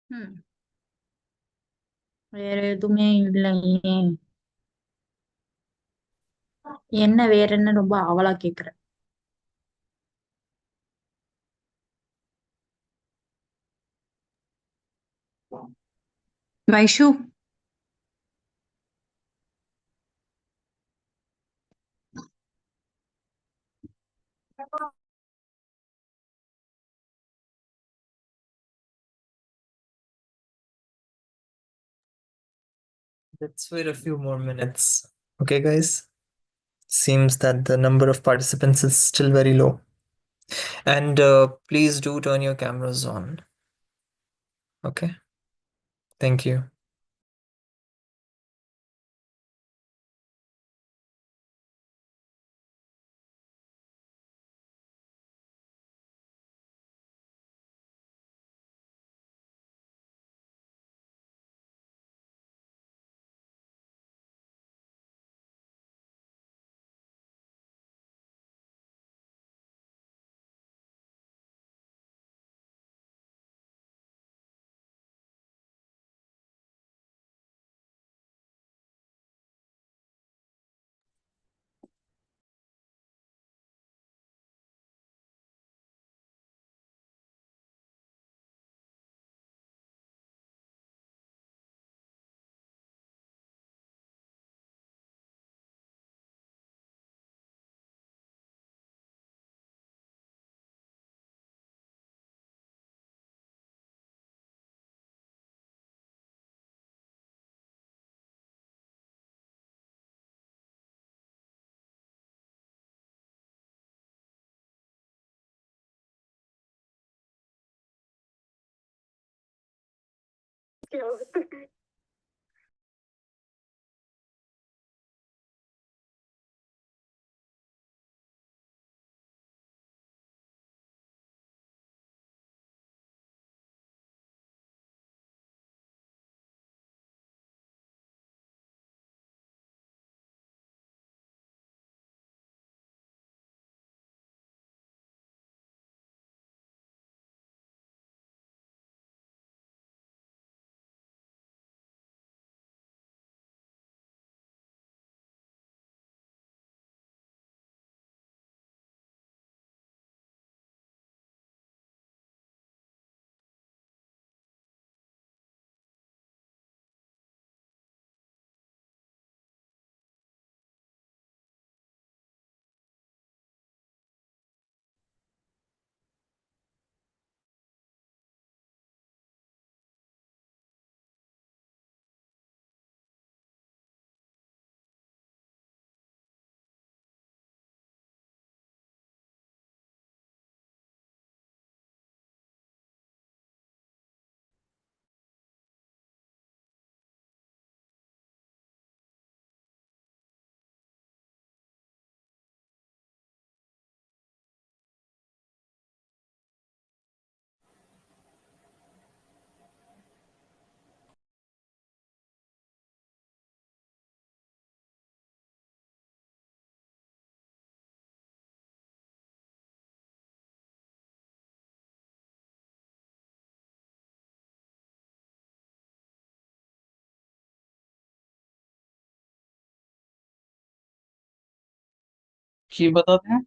ம். வேற எதுவுமே இல்லையே. என்ன வேற என்ன ரொம்ப ஆவலா கேக்குற? Vaishu. Let's wait a few more minutes. Okay, guys? Seems that the number of participants is still very low. And please do turn your cameras on. Okay? Thank you. ये बताते हैं।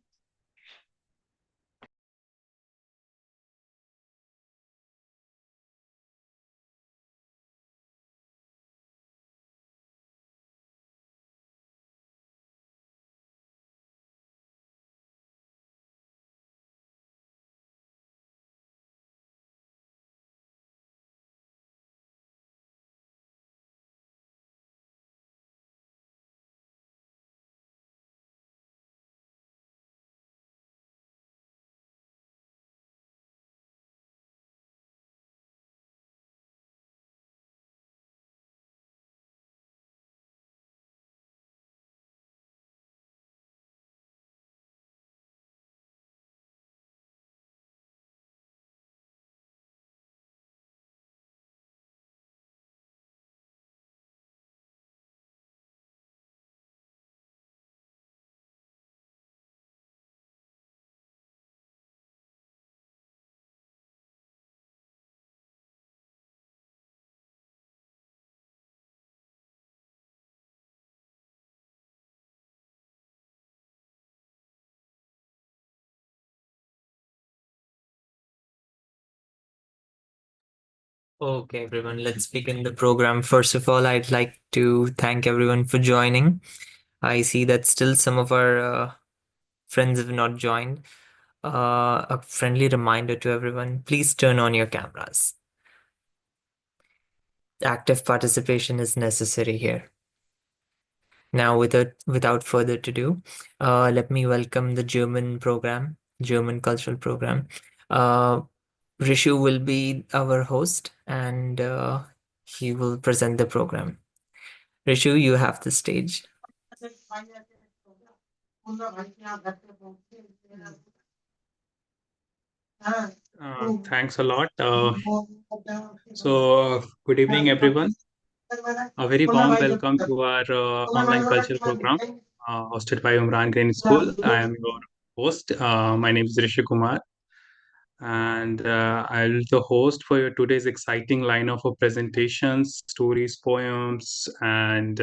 Okay, everyone, let's begin the program. First of all, I'd like to thank everyone for joining. I see that still some of our friends have not joined. A friendly reminder to everyone, please turn on your cameras. Active participation is necessary here. Now, without further ado, let me welcome the German cultural program. Uh, Rishu will be our host and he will present the program. Rishu, you have the stage. Thanks a lot. Good evening, everyone. A very warm welcome to our online culture program hosted by Umran Green School. I am your host. My name is Rishi Kumar, and I'll be the host for your today's exciting lineup of presentations, stories, poems, and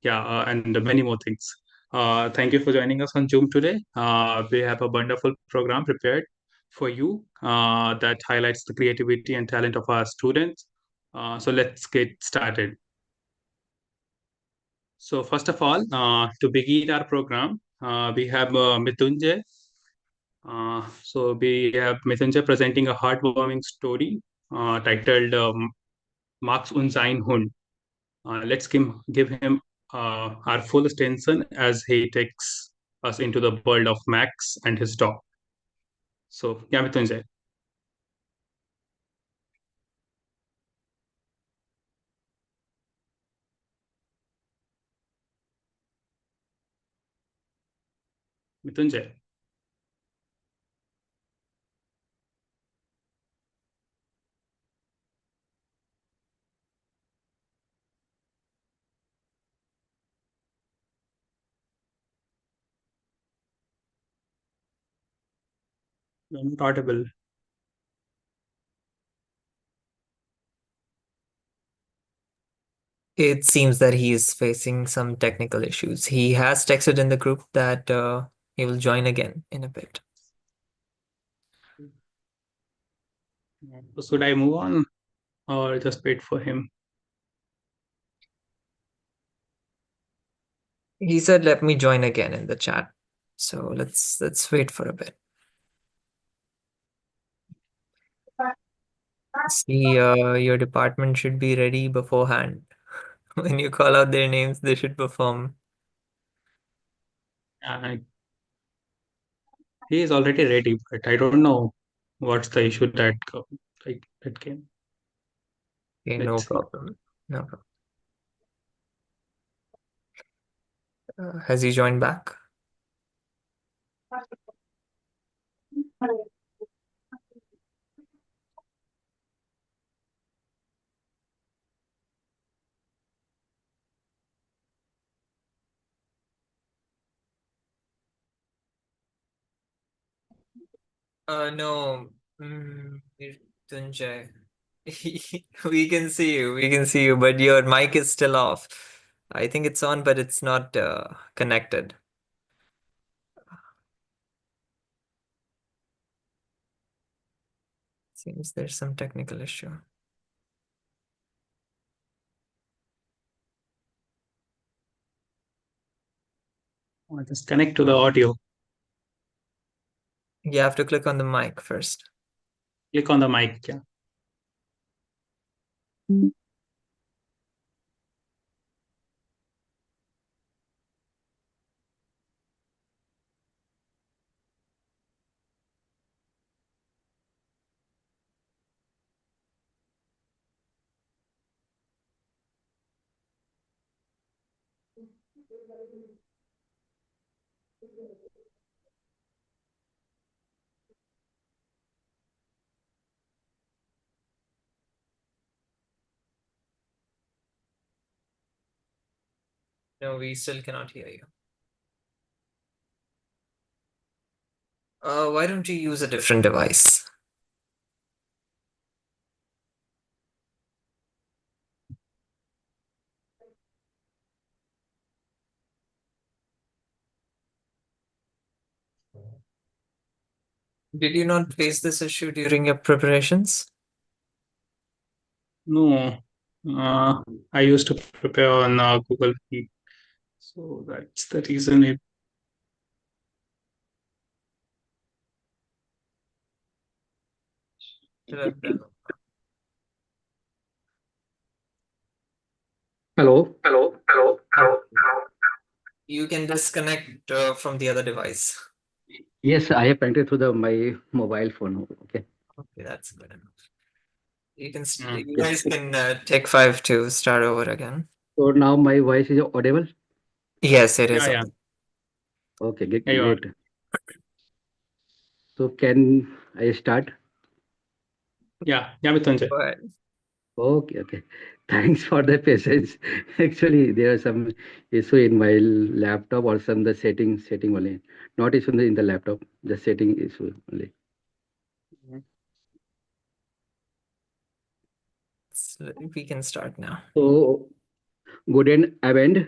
and many more things. Thank you for joining us on Zoom today. We have a wonderful program prepared for you that highlights the creativity and talent of our students. So let's get started. So first of all, to begin our program, we have Mithunjay. We have Mithunjay presenting a heartwarming story titled Max und sein Hund. Let's give him our full attention as he takes us into the world of Max and his dog. So, yeah, Mithunjay. Mithunjay. You're not audible. It seems that he is facing some technical issues. He has texted in the group that he will join again in a bit. So should I move on or just wait for him? He said, "Let me join again" in the chat. So let's wait for a bit. See, your department should be ready beforehand. When you call out their names, they should perform. Uh, he is already ready, but I don't know what's the issue that came. Okay, no Let's see. problem. No problem. Has he joined back? No. Tunjay. We can see you. We can see you, but your mic is still off. I think it's on, but it's not connected. Seems there's some technical issue. Just connect to the audio. You have to click on the mic first. Click on the mic. Yeah. No, we still cannot hear you. Why don't you use a different device? Did you not face this issue during your preparations? No, I used to prepare on Google Meet, so that's the reason it. Should have done. Hello. You can disconnect from the other device. Yes, I have connected through my mobile phone. Okay. Okay, that's good enough. You can, Mm. you guys can take 5 to start over again. So now my voice is audible. Yes, it is. Yeah. Okay, Yeah, you are. great. So can I start? Yeah, Mrityunjay. Go ahead. Okay. Thanks for the patience. Actually, there are some issue in my laptop or some the setting only. Not issue in the laptop, the setting issue only. We can start now. So good and event.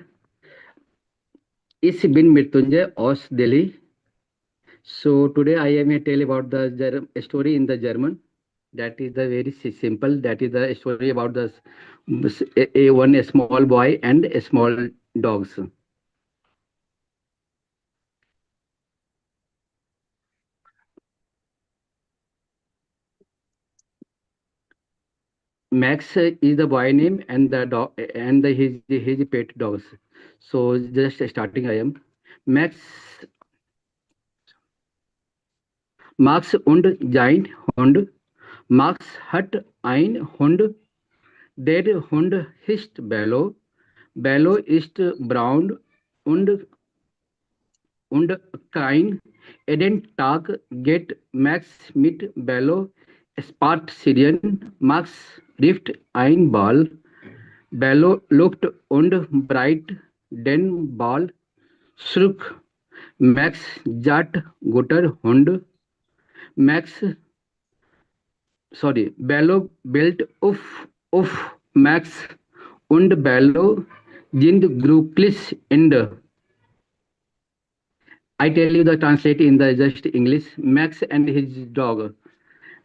It's been Mrityunjay aus Delhi. So today I am tell about the story in the German. That is the very simple. That is the story about a small boy and a small dogs. Max is the boy name and the dog and his pet dogs. So just starting I am. Max Max und sein Hund. Max hat ein Hund. Der Hund heißt Bello. Bello ist braun und klein. Jeden Tag geht Max mit Bello spazieren. Max rift ein Ball. Bello looked und bright den Ball zurück. Max sagt guter Hund. Max, Bello built auf Max und Bello sind glücklich Ende. I tell you the translate in the just English. Max and his dog.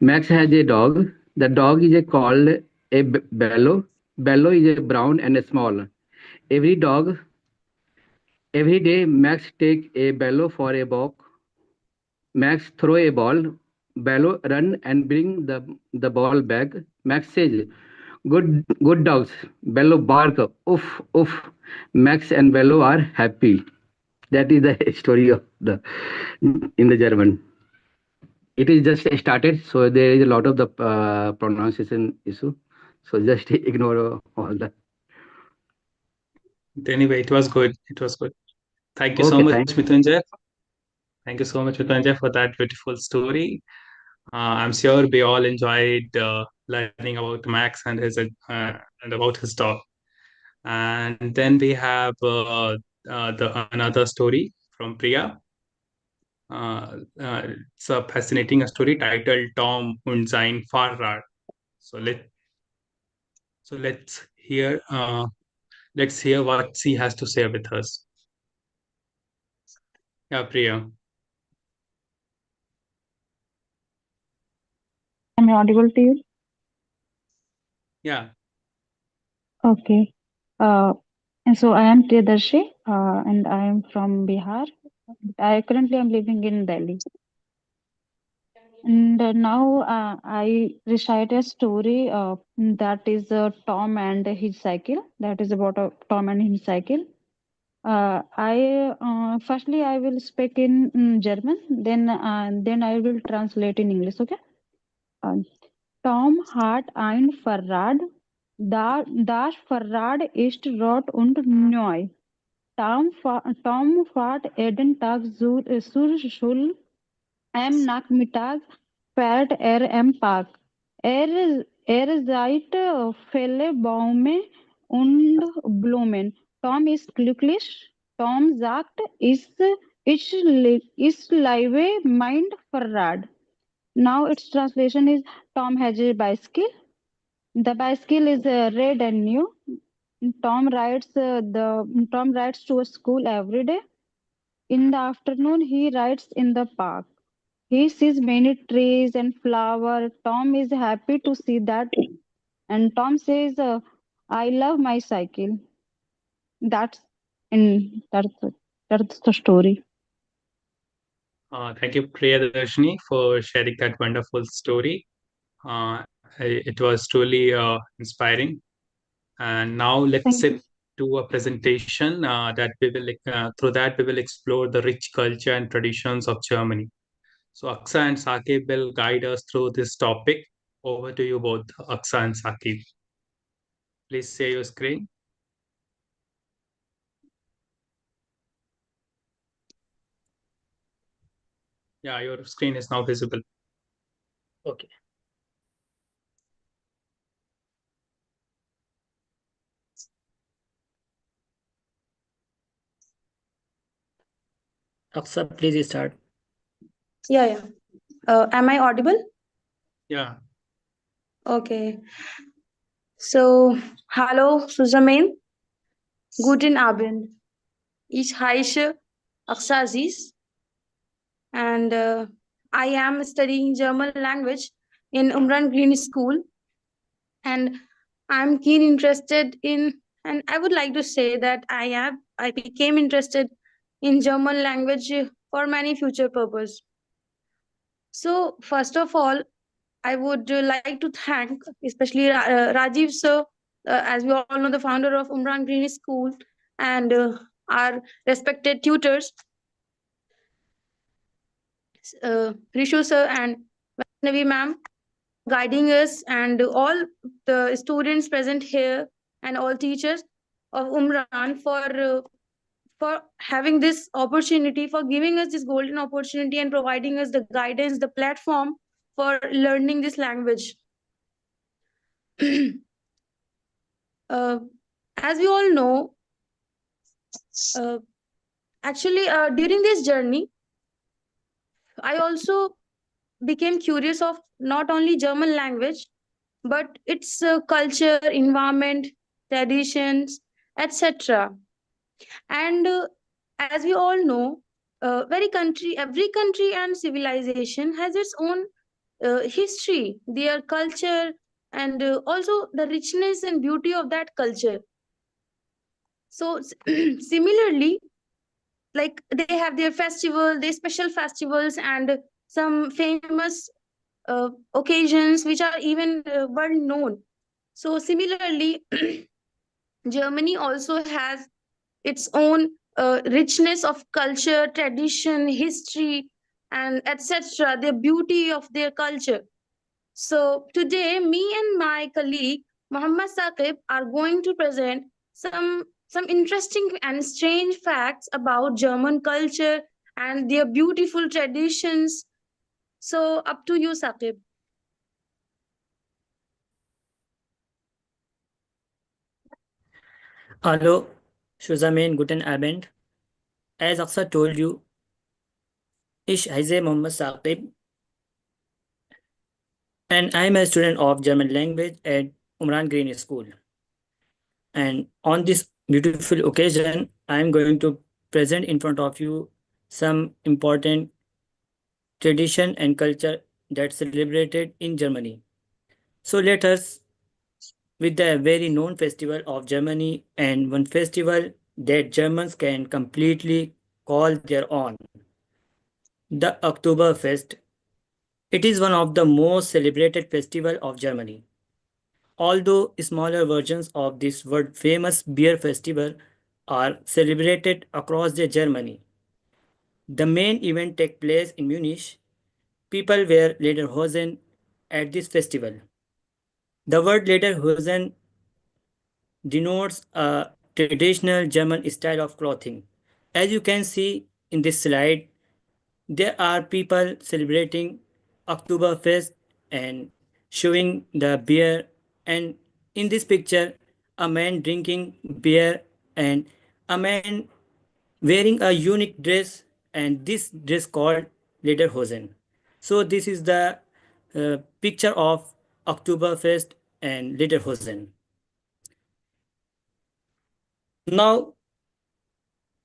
Max has a dog. The dog is called a Bello. Bello is a brown and small. Every day, Max take a Bello for a walk. Max throw a ball. Bello run and bring the ball back. Max says, good dogs. Bello bark. Oof, oof. Max and Bello are happy. That is the story of the in the German. It is just started, so there is a lot of the pronunciation issue. So just ignore all that. Anyway, it was good. Thank you so Okay, much, thanks. Mrityunjay. Thank you so much, Mrityunjay, for that beautiful story. I'm sure we all enjoyed learning about Max and about his dog. And then we have the another story from Priya. It's a fascinating story titled Tom und sein Fahrrad. So let's hear what she has to say with us. Yeah, Priya. Am I audible to you? Yeah. Okay. And so I am Priyadarshi, and I am from Bihar. I currently am living in Delhi. And now I recite a story that is Tom and his cycle. That is about Tom and his cycle. I firstly I will speak in German, then I will translate in English. Okay. Uh, Tom hat ein Fahrrad. Das Fahrrad ist rot und neu. Tom fährt jeden Tag zur Schule. Am Nachmittag fährt er im Park. Er sieht viele Bäume und Blumen. Tom ist glücklich. Tom sagt, ich liebe mein Fahrrad. Now its translation is Tom has a bicycle. The bicycle is red and new. Tom rides to school every day. In the afternoon, he rides in the park. He sees many trees and flowers. Tom is happy to see that. And Tom says, I love my cycle. That's that's the story. Thank you, Priyadarshini, for sharing that wonderful story. It was truly inspiring. And now let's Thank sit to a presentation that we will through that we will explore the rich culture and traditions of Germany. So Aksa and Saqib will guide us through this topic. Over to you both, Aksa and Saqib. Please share your screen. Yeah, your screen is now visible. Okay. Aksa, please start. Yeah. Am I audible? Yeah. Okay. So, hallo zusammen. Guten Abend. Ich heiße Aksa Aziz and I am studying German language in Umran Green School. And I'm keen interested in, and I would like to say that I became interested in German language for many future purpose. So, first of all, I would like to thank especially Rajiv sir, as we all know, the founder of Umran Green School, and our respected tutors, Rishu sir and Vaishnavi ma'am, guiding us, and all the students present here, and all teachers of Umran for having this opportunity, for giving us this golden opportunity and providing us the guidance, the platform for learning this language. uh, as we all know, uh, actually, during this journey, I also became curious of not only German language, but its culture, environment, traditions, etc. And as we all know, every country and civilization has its own history, their culture, and also the richness and beauty of that culture. So similarly, like they have their festival, their special festivals, and some famous occasions which are even well known. So similarly, Germany also has its own richness of culture, tradition, history, and etc., the beauty of their culture. So today, me and my colleague Muhammad Saqib are going to present some interesting and strange facts about German culture and their beautiful traditions. So up to you, Saqib. Hallo, zusammen, guten Abend. As Aksa told you, ich heiße Mohammed Saqib and I am a student of German language at Umran Green School. And on this beautiful occasion, I am going to present in front of you some important tradition and culture that's celebrated in Germany. So let us with the very known festival of Germany and one festival that Germans can completely call their own, the Oktoberfest. It is one of the most celebrated festival of Germany. Although smaller versions of this world famous beer festival are celebrated across the Germany. The main event takes place in Munich. People wear lederhosen at this festival. The word lederhosen denotes a traditional German style of clothing. As you can see in this slide, there are people celebrating Oktoberfest and showing the beer. And in this picture, a man drinking beer and a man wearing a unique dress, and this dress called Lederhosen. So this is the picture of Oktoberfest and Lederhosen. Now,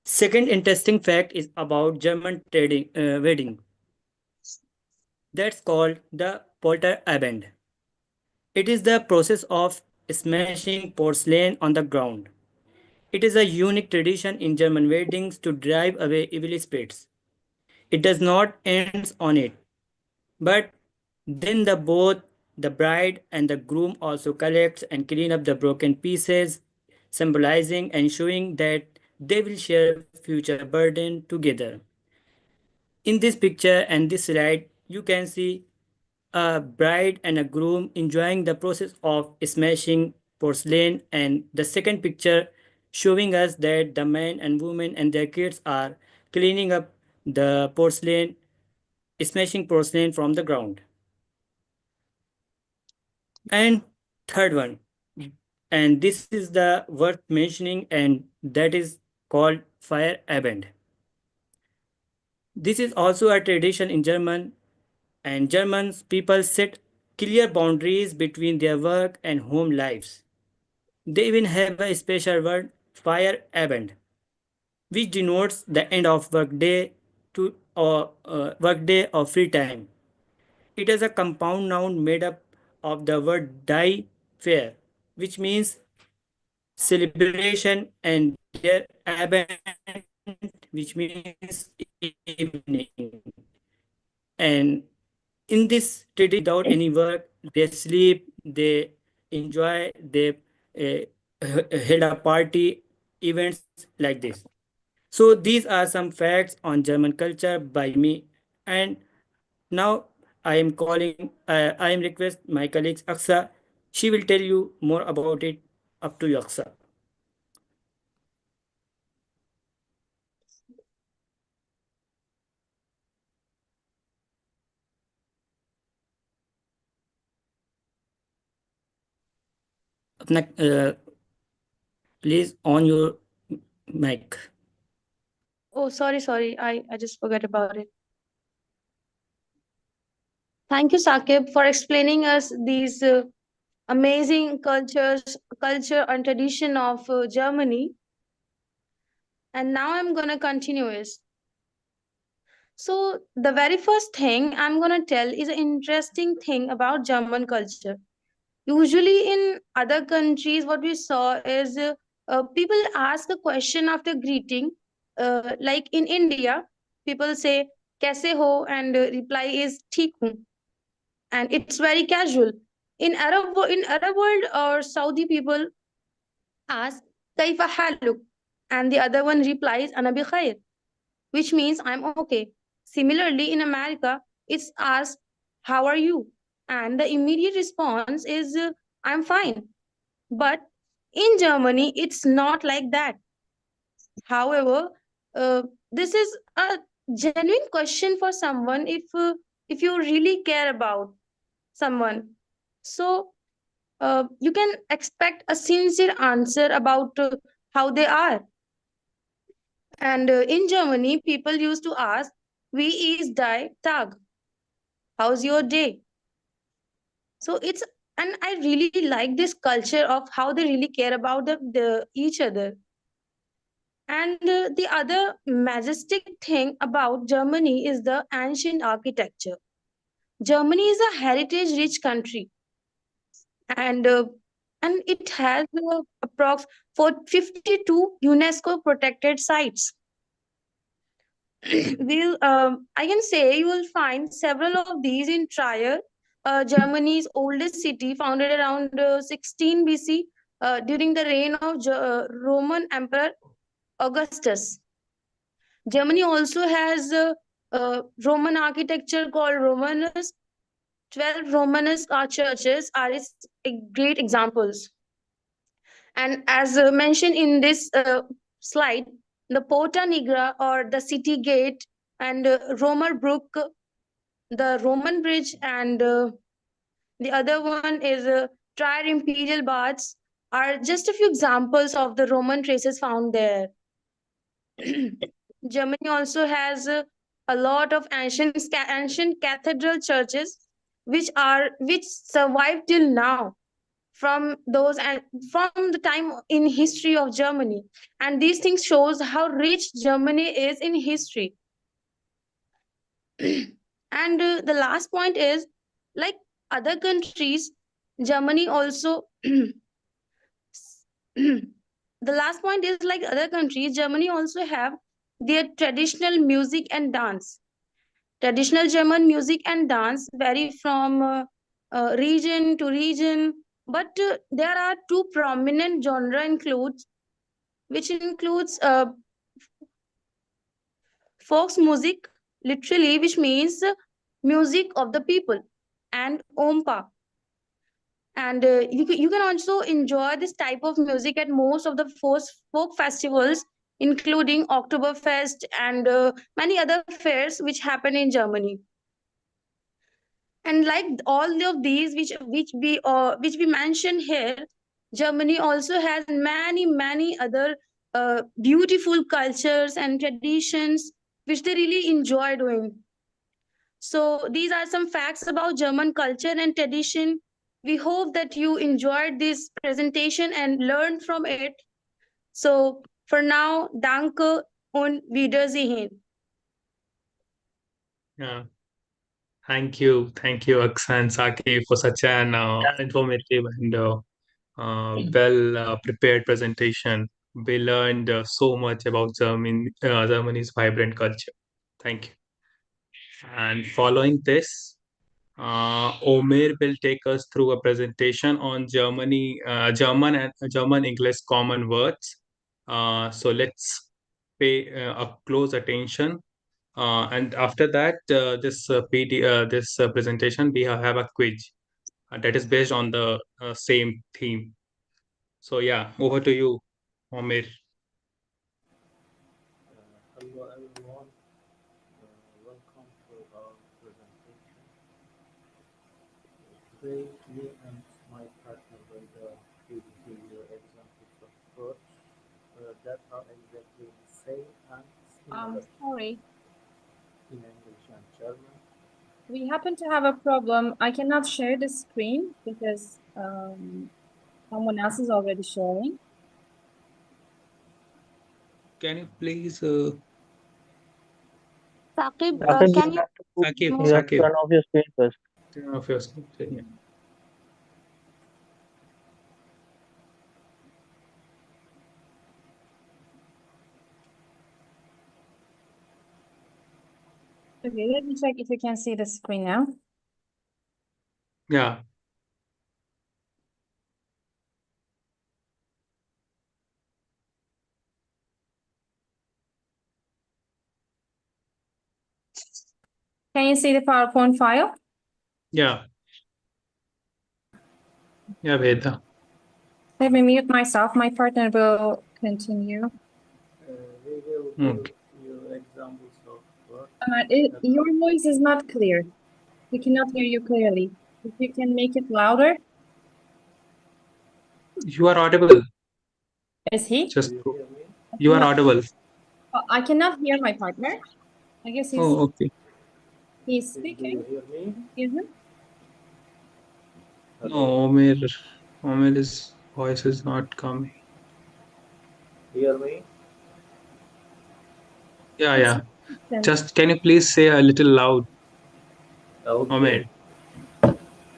second interesting fact is about German wedding. That's called the Polterabend. It is the process of smashing porcelain on the ground. It is a unique tradition in German weddings to drive away evil spirits. It does not end on it, but then both the bride and the groom also collect and clean up the broken pieces, symbolizing and showing that they will share future burden together. In this picture and this slide, you can see a bride and a groom enjoying the process of smashing porcelain, and the second picture showing us that the man and woman and their kids are cleaning up the porcelain, smashing porcelain from the ground. And third one, and this is the worth mentioning, and that is called fire abend. This is also a tradition in German, and Germans people set clear boundaries between their work and home lives. They even have a special word, fire abend, which denotes the end of workday to or workday or free time. It is a compound noun made up of the word die fair, which means celebration, and their abend, which means evening. And in this tradition, without any work, they sleep, they enjoy, they held a party, events like this. So these are some facts on German culture by me, and now I am request my colleagues Aksa. She will tell you more about it. Up to you, Aksa. अपना please on your mic. Oh, sorry. I just forgot about it. Thank you, Sakib, for explaining us these amazing culture and tradition of Germany. And now I'm gonna continue is. So the very first thing I'm gonna tell is an interesting thing about German culture. Usually in other countries, what we saw is people ask a question after greeting. Like in India, people say "kaise ho" and reply is "theek hu," and it's very casual. In Arab world or Saudi people ask "kaifa haluk," and the other one replies "ana bi khair," which means I'm okay. Similarly, in America, it's asked "how are you," and the immediate response is "I'm fine." But in Germany, it's not like that. However, this is a genuine question for someone if you really care about someone. So you can expect a sincere answer about how they are. And in Germany, people used to ask, "Wie ist dein Tag?" How's your day? So it's and I really like this culture of how they really care about the each other. And the other majestic thing about Germany is the ancient architecture. Germany is a heritage rich country, and uh, and it has approx for 52 UNESCO protected sites. I can say you will find several of these in Trier, Germany's oldest city, founded around 16 BC during the reign of Roman Emperor Augustus. Germany also has Roman architecture called Romanesque. 12 Romanesque churches are its great examples. And as mentioned in this slide, the Porta Nigra or the city gate and Romer Brook, the Roman bridge, and the other one is Trier Imperial Baths are just a few examples of the Roman traces found there. Germany also has a lot of ancient cathedral churches which survive till now from those and from the time in history of Germany, and these things shows how rich Germany is in history. And the last point is, like other countries, Germany also the last point is like other countries, Germany also have their traditional music and dance. Traditional German music and dance vary from region to region, but there are two prominent genre includes, which includes folk music, literally, which means music of the people, and ompa. And you can also enjoy this type of music at most of the folk festivals, including Oktoberfest and many other fairs which happen in Germany. And like all of these which we mentioned here, Germany also has many other beautiful cultures and traditions which they really enjoy doing. So these are some facts about German culture and tradition. We hope that you enjoyed this presentation and learned from it. So for now, danke und Wiedersehen. Yeah. Thank you, Aksan Saki, for such an informative and well prepared presentation. We learned so much about Germany's vibrant culture. Thank you. And following this, Omer will take us through a presentation on German English common words. So let's pay a close attention. And after that, this presentation, we have a quiz that is based on the same theme. So yeah, over to you, Omer. Hello everyone, welcome to our presentation. Today, me and my partner will give you examples of words that are exactly the same and similar Sorry, in English and German. we happen to have a problem. I cannot share the screen because someone else is already sharing. Can you please, Saqib, Saqib, can you you have to turn off your screen first. turn off your screen? Yeah. Okay, let me check if you can see the screen now. Yeah. Can you see the PowerPoint file? Yeah. Yeah, Veda. Let me mute myself. My partner will continue. We will give you examples of words. Your voice is not clear. We cannot hear you clearly. If you can make it louder. You are audible. Is he? Just Do you hear me? you are audible. I cannot hear my partner. I guess Oh, okay. he's Do speaking. you hear me? Hear him? No, Omer's voice is not coming. Hear me? Yeah, It's yeah. not- Just can you please say a little loud, Omer? Okay.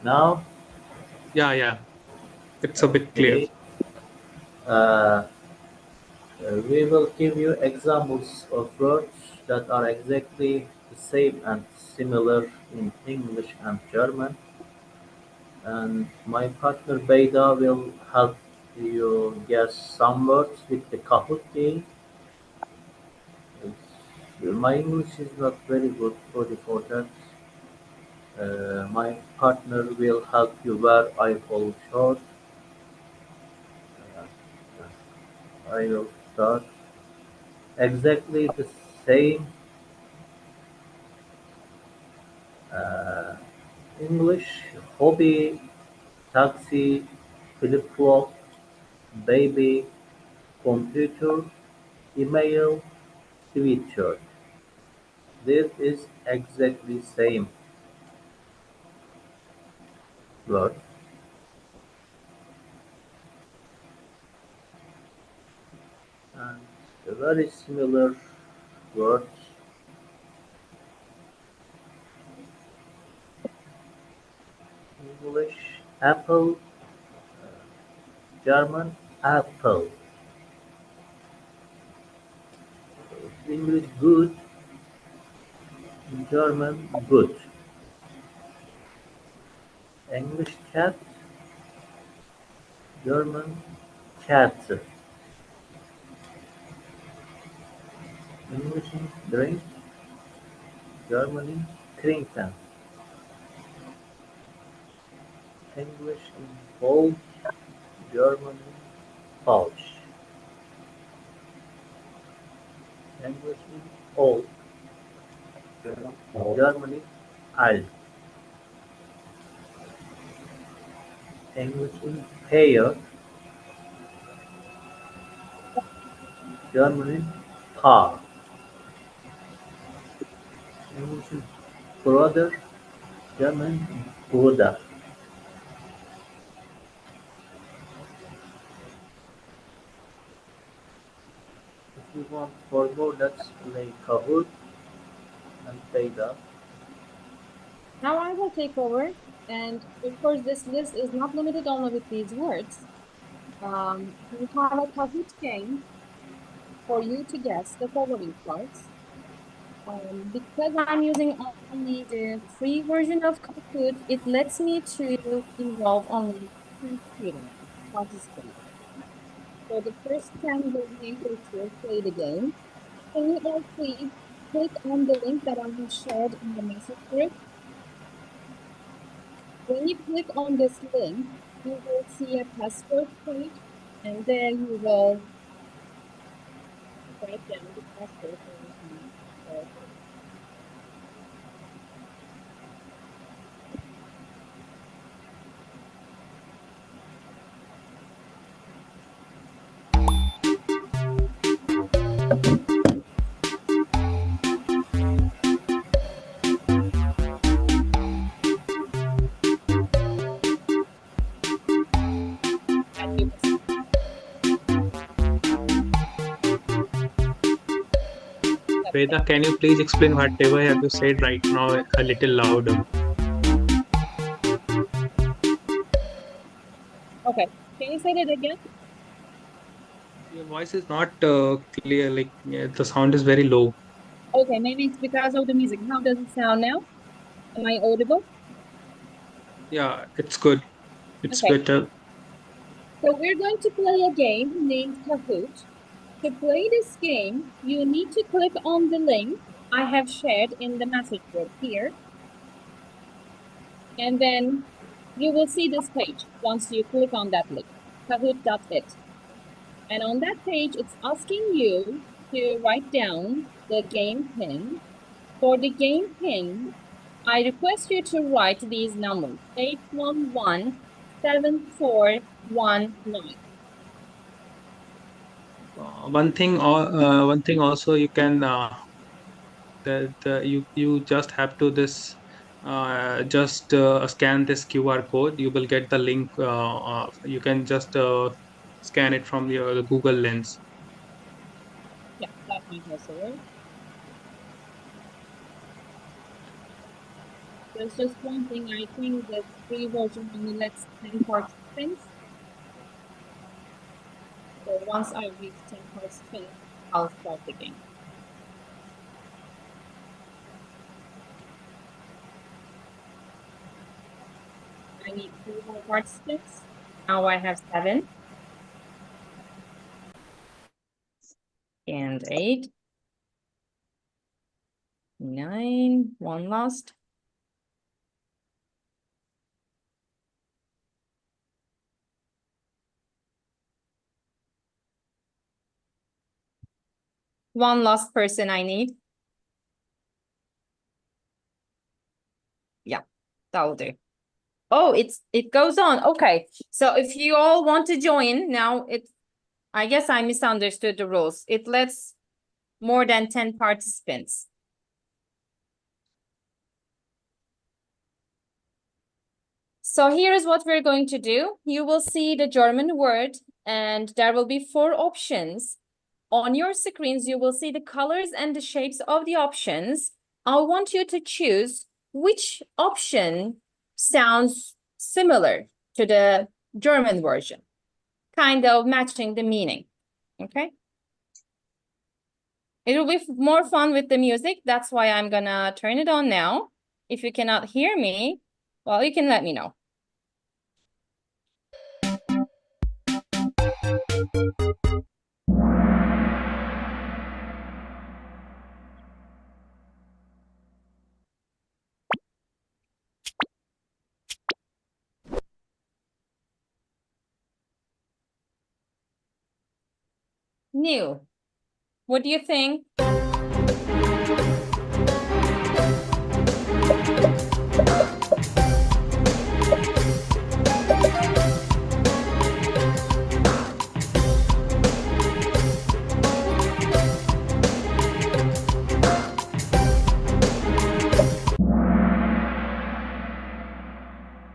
Now, Yeah, yeah. It's a bit clear. okay. Uh, we will give you examples of words that are exactly the same and similar in English and German. And my partner Beda will help you guess some words with the Kahoot game. My English is not very good for that. My partner will help you where I fall short. I will start exactly the same. Uh, English, hobby, taxi, flip-flop, baby, computer, email, sweatshirt. This is exactly same word. And very similar words. English apple, German apple, English good, German good, English cat, German cat, English drink, Germany trinken, English in bowl, Germany pouch, English in old, Germany alt, English in pear, Germany paar, English in brother, German Bruder. If you want for more, let's play Kahoot and play that. Now I will take over. And of course, this list is not limited only with these words. We have a Kahoot game for you to guess the following parts. Because I'm using only the free version of Kahoot, it lets me to involve only 2 students, participants. So the first time will be able to play the game. Can you all please click on the link that I have shared in the message group? When you click on this link, you will see a password page, and there you will write down the password. Veda, can you please explain whatever have you said right now a little louder? Okay, can you say that again? Your voice is not clear, like the sound is very low. Okay, maybe it's because of the music. How does it sound now? Am I audible? Yeah, it's good. It's Okay. better. So we're going to play a game named Kahoot. To play this game, you need to click on the link I have shared in the message board here. And then you will see this page once you click on that link, kahoot.it. And on that page, it's asking you to write down the game pin. For the game pin, I request you to write these numbers, 8117419. One thing also you can you just have to this just scan this QR code. You will get the link. You can just scan it from your Google Lens. Yeah, that might also work. There's just one thing. I think the free version only lets 10 participants. So once I reach 10 participants, I'll start the game. I need 3 more participants. Now I have 7. And 8. 9. One last. One last person I need. Yeah, that'll do. Oh, it goes on. Okay. So if you all want to join now, I guess I misunderstood the rules. It lets more than 10 participants. So here is what we're going to do. You will see the German word and there will be 4 options. On your screens, you will see the colors and the shapes of the options. I want you to choose which option sounds similar to the German version, kind of matching the meaning. Okay. It will be more fun with the music. That's why I'm gonna turn it on now. If you cannot hear me, well, you can let me know. New. What do you think?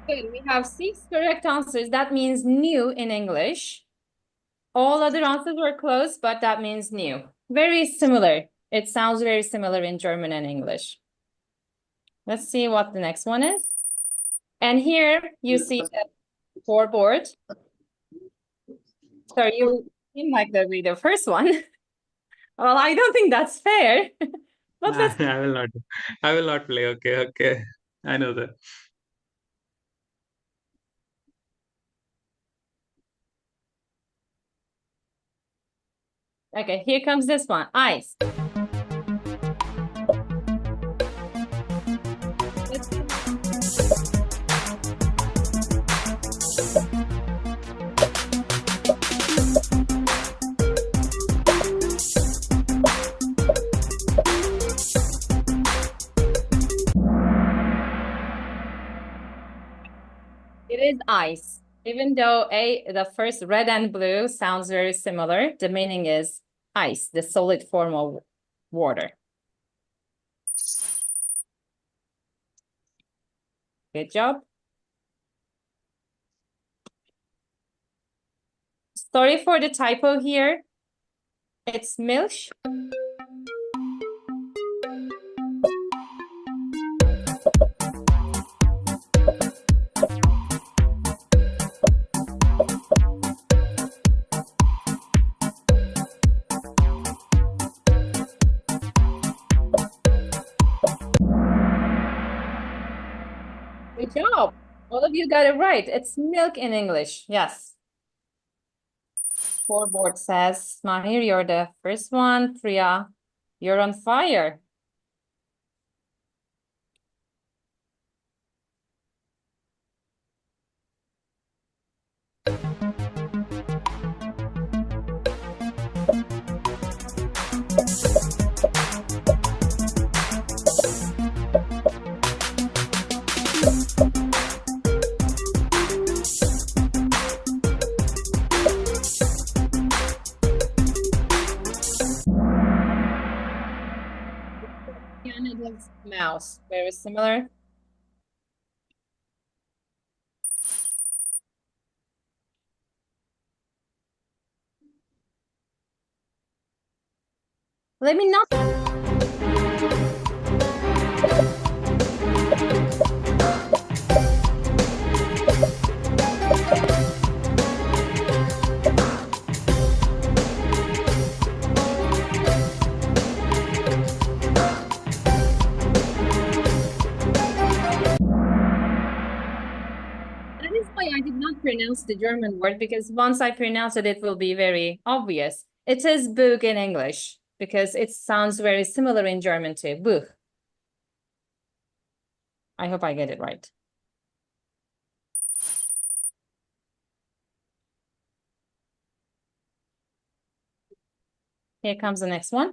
Good. We have 6 correct answers. That means new in English. All other answers were close, but that means new. Very similar. It sounds very similar in German and English. Let's see what the next one is. And here you see the scoreboard. So you seem like the read the first one. Well, I don't think that's fair. But let's... I will not play. Okay. I know that. Okay, here comes this one. Ice. It is ice. Even though the first red and blue sounds very similar, the meaning is ice, the solid form of water. Good job. Sorry for the typo here. It's milch. Good job. All of you got it right. It's milk in English. Yes. Scoreboard says, Mahir, you're the first one. Priya, you're on fire. Canada's mouse, very similar. Let me not. That is why I did not pronounce the German word, because once I pronounce it, it will be very obvious. It is Buch in English because it sounds very similar in German too. Buch. I hope I get it right. Here comes the next one.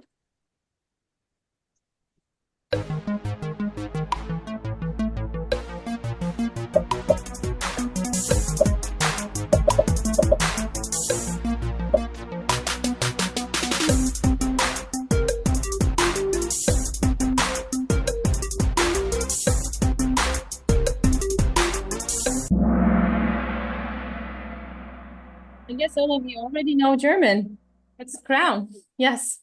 I guess all of you already know German. It's crown. Yes.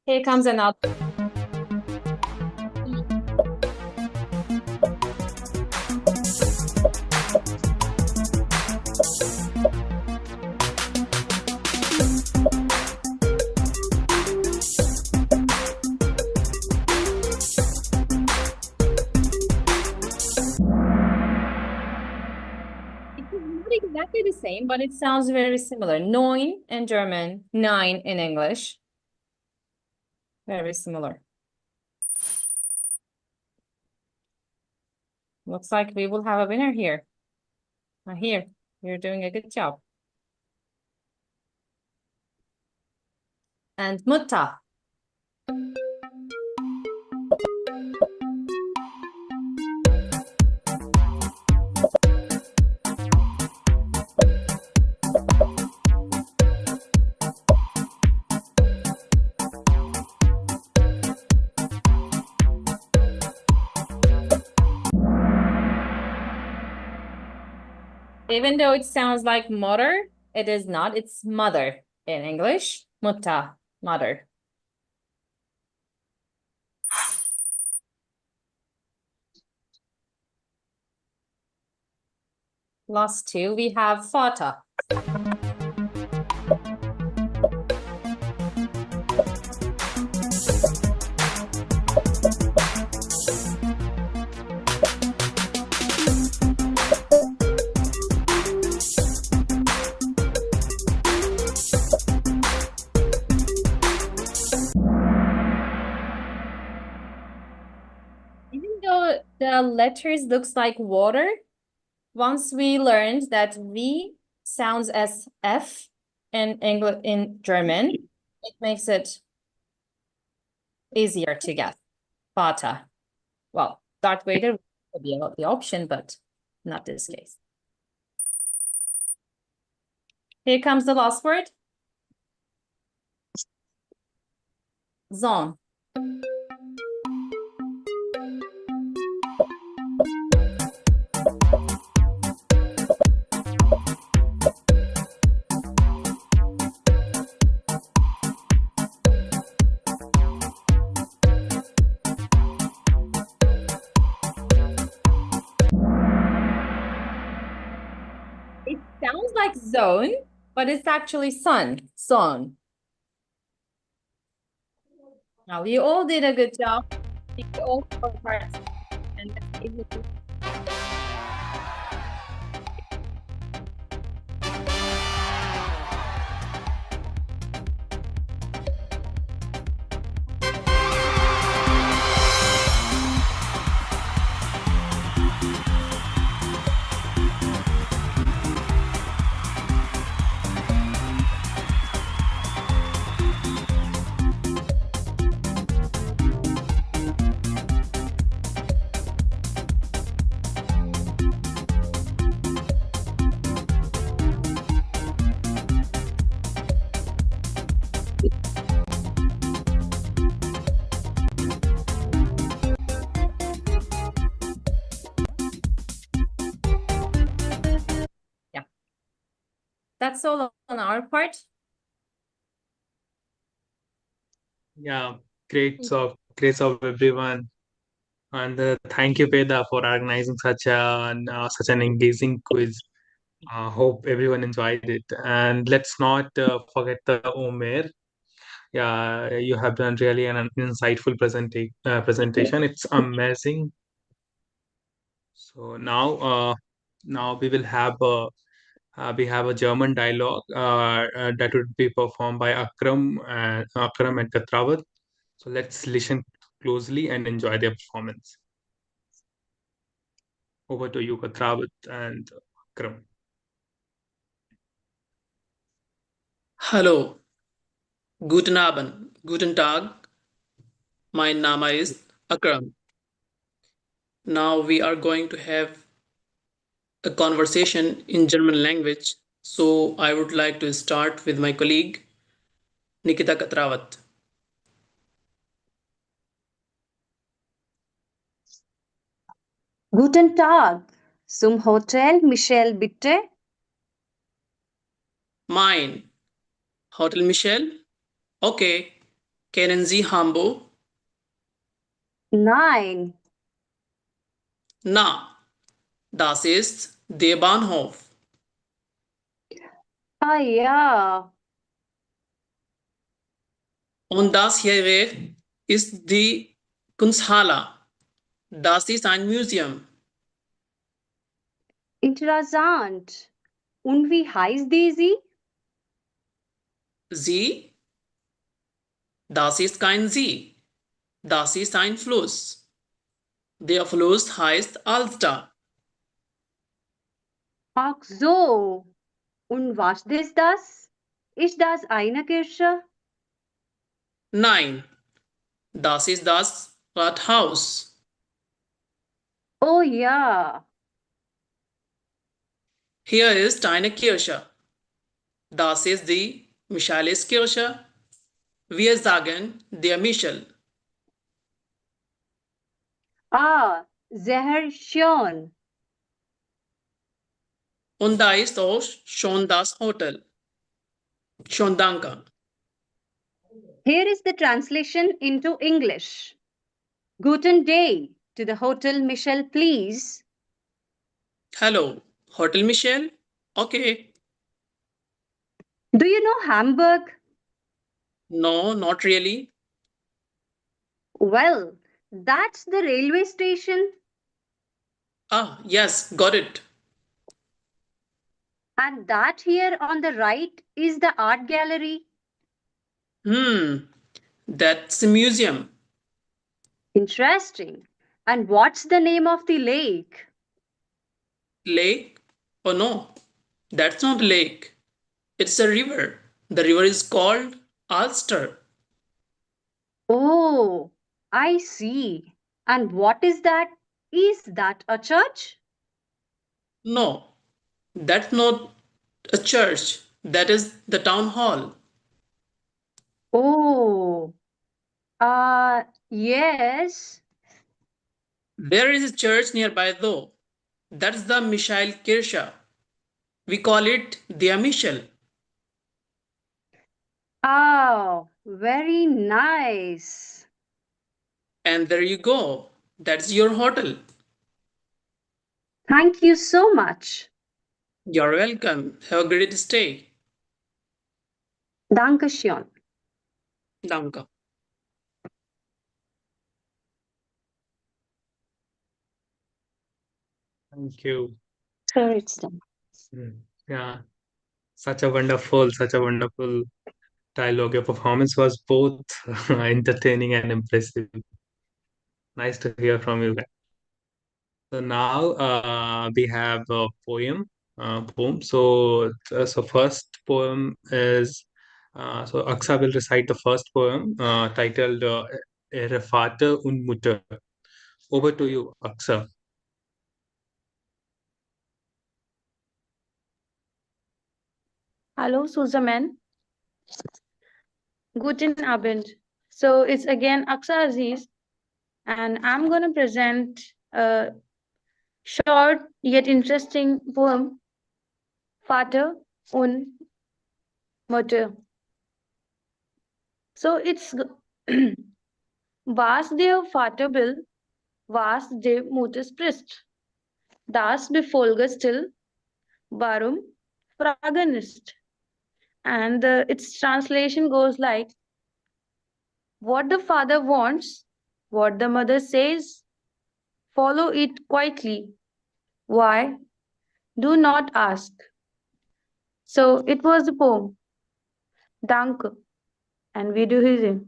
Here comes another. It is not exactly the same, but it sounds very similar. Neun in German, nine in English. Very similar. Looks like we will have a winner here. Here, you're doing a good job. And mutta. Even though it sounds like mother, it is not. It's mother in English. Mutta, mother. Last two, we have fata. Even though the letters looks like water, once we learned that V sounds as F in English, in German, it makes it easier to get. Fata. Well, Darth Vader would be the option, but not this case. Here comes the last word. Zone. It sounds like zone, but it's actually sun, zone. Now you all did a good job. You all scored parts. And let's give it to- That's all on our part. Yeah, great job, everyone. And thank you, Veda, for organizing such an engaging quiz. Hope everyone enjoyed it. And let's not forget the Omer. Yeah, you have done really an insightful presentation. It's amazing. So now we have a German dialogue that would be performed by Akram and Katrawat. So let's listen closely and enjoy their performance. Over to you, Katrawat and Akram. Hallo, guten Abend, guten Tag. Mein Name ist Akram. Now we are going to have a conversation in German language. So I would like to start with my colleague, Nikita Katrawat. Guten Tag. Zum Hotel Michel bitte. Mein. Hotel Michel? Okay. Kennen Sie Hamburg? 9. Na, das ist der Bahnhof. Ah ja. Und das hier weg ist die Kunsthalle. Das ist ein Museum. Interessant. Und wie heißt die? Sie? Das ist kein See. Das ist ein Fluss. Der Fluss heißt Alster. Ach so. Und was ist das? Ist das eine Kirche? Nein, das ist das Rathaus. Oh ja. Hier ist eine Kirche. Das ist die Michaeliskirche. Wir sagen der Michel. Ah, sehr schön. Und da ist auch schon das Hotel. Schon danke. Here is the translation into English. Guten day to the Hotel Michel, please. Hello, Hotel Michel? Okay. Do you know Hamburg? No, not really. Well, that's the railway station. Ah, yes, got it. And that here on the right is the art gallery. That's a museum. Interesting. And what's the name of the lake? Lake? Oh no, that's not a lake. It's a river. The river is called Ulster. Oh, I see. And what is that? Is that a church? No, that's not a church. That is the town hall. Oh, yes. There is a church nearby though. That's the Michael Kirche. We call it the Michel. Oh, very nice. And there you go. That's your hotel. Thank you so much. You're welcome. Have a great stay. Dankeschön. Danke. Thank you. Sure, it's done. Yeah, such a wonderful dialogue. Your performance was both entertaining and impressive. Nice to hear from you guys. So now we have a poem. So first poem is so Aksa will recite the first poem titled "Ihre Vater und Mutter." Over to you, Aksa. Hallo zusammen. Guten Abend. So it's again Aksa Aziz, and I'm going to present a short yet interesting poem, Vater und Mutter. So it's Was der Vater will, was der Mutter spricht. Das befolge still, warum frage nicht. And its translation goes like, what the father wants, what the mother says, follow it quietly. Why? Do not ask. So it was the poem. Danke. And we do his.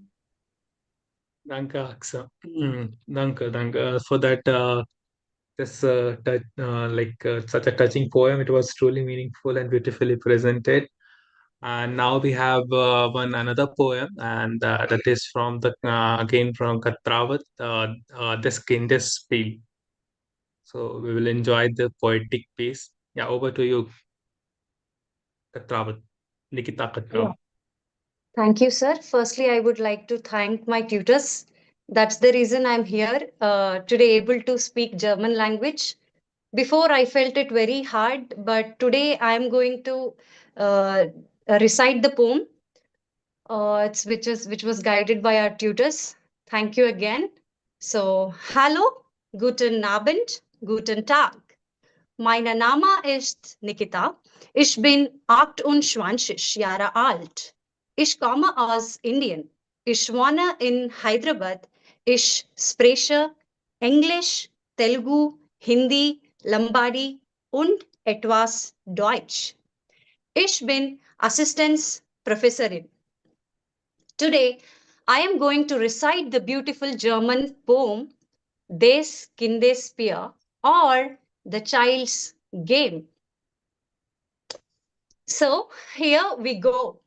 Danke, Aksa. Danke for that. Such a touching poem. It was truly meaningful and beautifully presented. And now we have another poem, and that is from the again from Katrawat, this Kinderspiel. So we will enjoy the poetic piece. Yeah, over to you, Katrawat, Nikita Katrawat. Yeah. Thank you, sir. Firstly, I would like to thank my tutors. That's the reason I'm here today, able to speak German language. Before, I felt it very hard, but today I'm going to recite the poem. which was guided by our tutors. Thank you again. So, hallo, guten Abend, guten Tag. Mein Name ist Nikita. Ich bin 28 Jahre alt. Ich komme aus Indien. Ich wohne in Hyderabad. Ich spreche Englisch, Telugu, Hindi, Lambadi und etwas Deutsch. Ich bin Assistenzprofessorin. Today, I am going to recite the beautiful German poem Des Kindes Spiel or The Child's Game. So, here we go.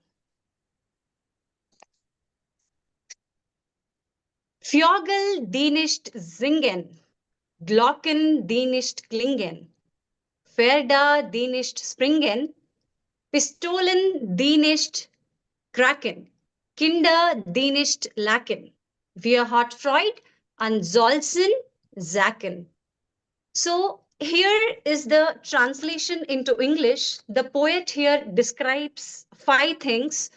Vögel, die nicht singen, Glocken, die nicht klingen, Pferde, die nicht springen, Pistolen, die nicht kraken, Kinder, die nicht lachen. Wir hat Freud an Solzen Sacken. So here is the translation into English. The poet here describes 5 things.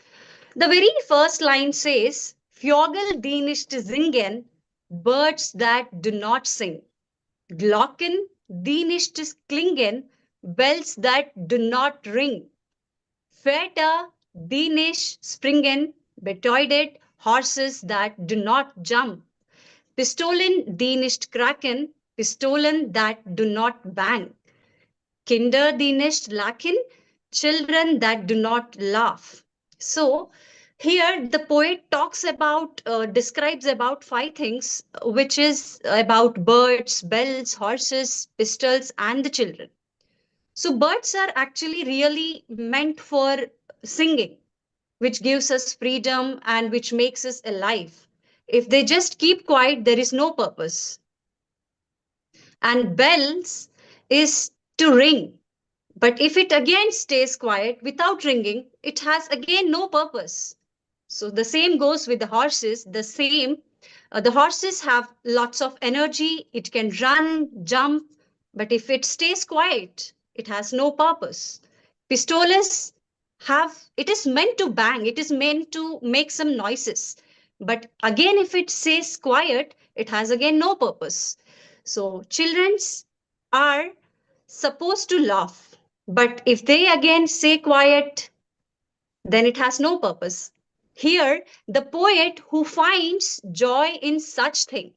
The very first line says, Vögel, die nicht singen, birds that do not sing. Glocken, die nicht klingen, bells that do not ring. Pferde, die nicht springen, betäudet horses that do not jump. Pistolen, die nicht kraken, pistolen that do not bang. Kinder, die nicht lachen, children that do not laugh. So, here the poet talks about, describes about 5 things, which is about birds, bells, horses, pistols, and the children. So, birds are actually really meant for singing, which gives us freedom and which makes us alive. If they just keep quiet, there is no purpose. And bells is to ring. But if it again stays quiet without ringing, it has again no purpose. So the same goes with the horses. The horses have lots of energy. It can run, jump, but if it stays quiet, it has no purpose. Pistoles it is meant to bang. It is meant to make some noises. But again, if it stays quiet, it has again no purpose. So childrens are supposed to laugh, but if they again say quiet, then it has no purpose. Here, the poet who finds joy in such thing.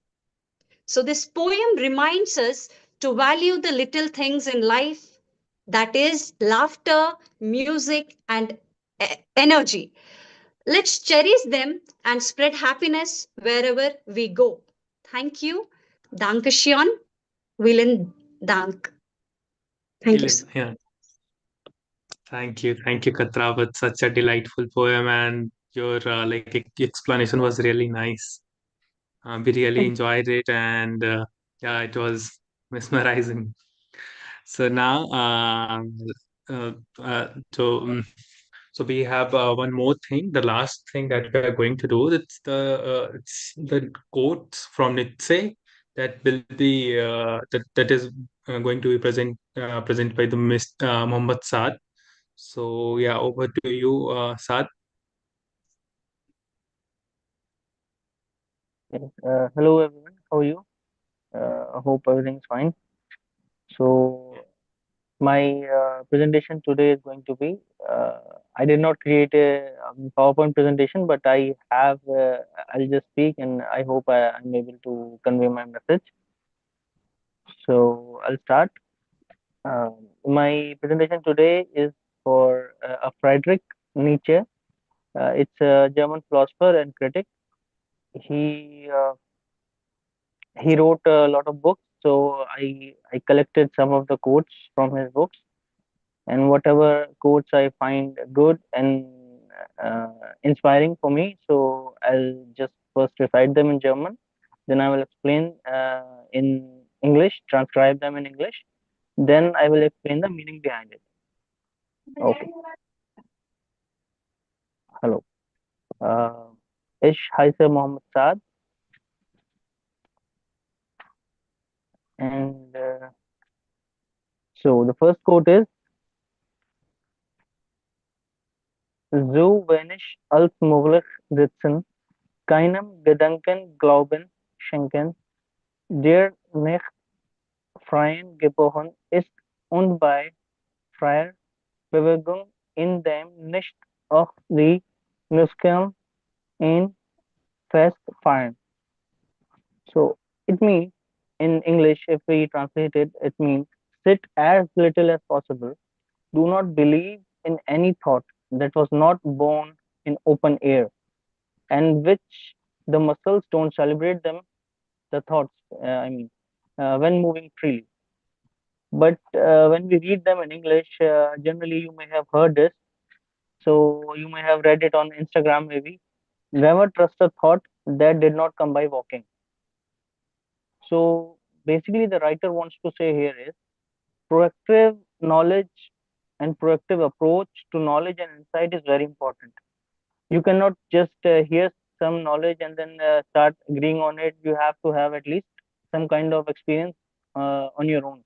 So this poem reminds us to value the little things in life, that is laughter, music, and energy. Let's cherish them and spread happiness wherever we go. Thank you. Dankeschön. Vielen Dank. Thank you. Yeah. Thank you, Katra, with such a delightful poem, and your explanation was really nice. We really enjoyed it, and yeah, it was mesmerizing. So now, uh, uh, so um, so we have one more thing. The last thing that we are going to do. It's the quotes from Nietzsche that will be that is going to be presented by the Muhammad Saad. So yeah, over to you, Saad. Hello everyone, how are you? I hope everything's fine. So my presentation today is going to be, I did not create a PowerPoint presentation, but I'll just speak and I hope I'm able to convey my message. So I'll start. My presentation today is for a Friedrich Nietzsche. It's a German philosopher and critic. He wrote a lot of books, so I collected some of the quotes from his books, and whatever quotes I find good and inspiring for me, so I'll just first recite them in German, then I will explain in English, transcribe them in English, then I will explain the meaning behind it. Okay. Hello. Ich heiße Mohammed Saad, and so the first quote is, So wenig als möglich sitzen, keinem Gedanken glauben schenken, der nicht freien geboren ist und bei freier Bewegung in dem nicht auch die Muskeln ihn festfahren. So it means in English, if we translate it, it means sit as little as possible. Do not believe in any thought that was not born in open air and which the muscles don't celebrate them, the thoughts, when moving freely. But when we read them in English, generally you may have heard this. So you may have read it on Instagram maybe. Never trust a thought that did not come by walking. So basically, the writer wants to say here is proactive knowledge and proactive approach to knowledge and insight is very important. You cannot just hear some knowledge and then start agreeing on it. You have to have at least some kind of experience on your own.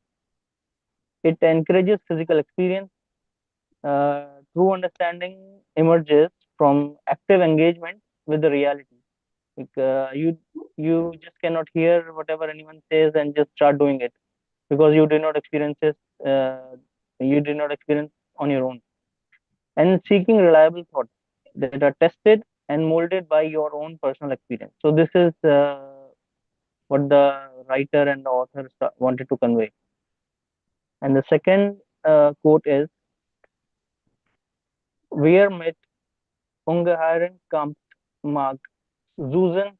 It encourages physical experience. True understanding emerges from active engagement with the reality. Like, you just cannot hear whatever anyone says and just start doing it because you did not experience it. You did not experience on your own. And seeking reliable thoughts that are tested and molded by your own personal experience. So this is what the writer and the author wanted to convey. And the second quote is, "Wer mit ungeheuren Kampf mag, suchen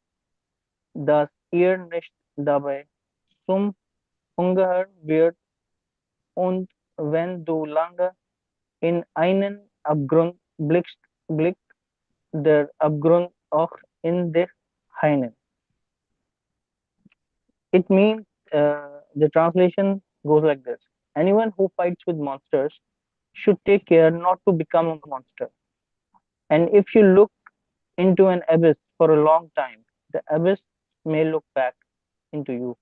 das ihr nicht dabei zum Ungeheuer wird und wenn du lange in einen Abgrund blickt der Abgrund auch in dich hinein." It means the translation goes like this: anyone who fights with monsters should take care not to become a monster. And if you look into an abyss for a long time, the abyss may look back into you.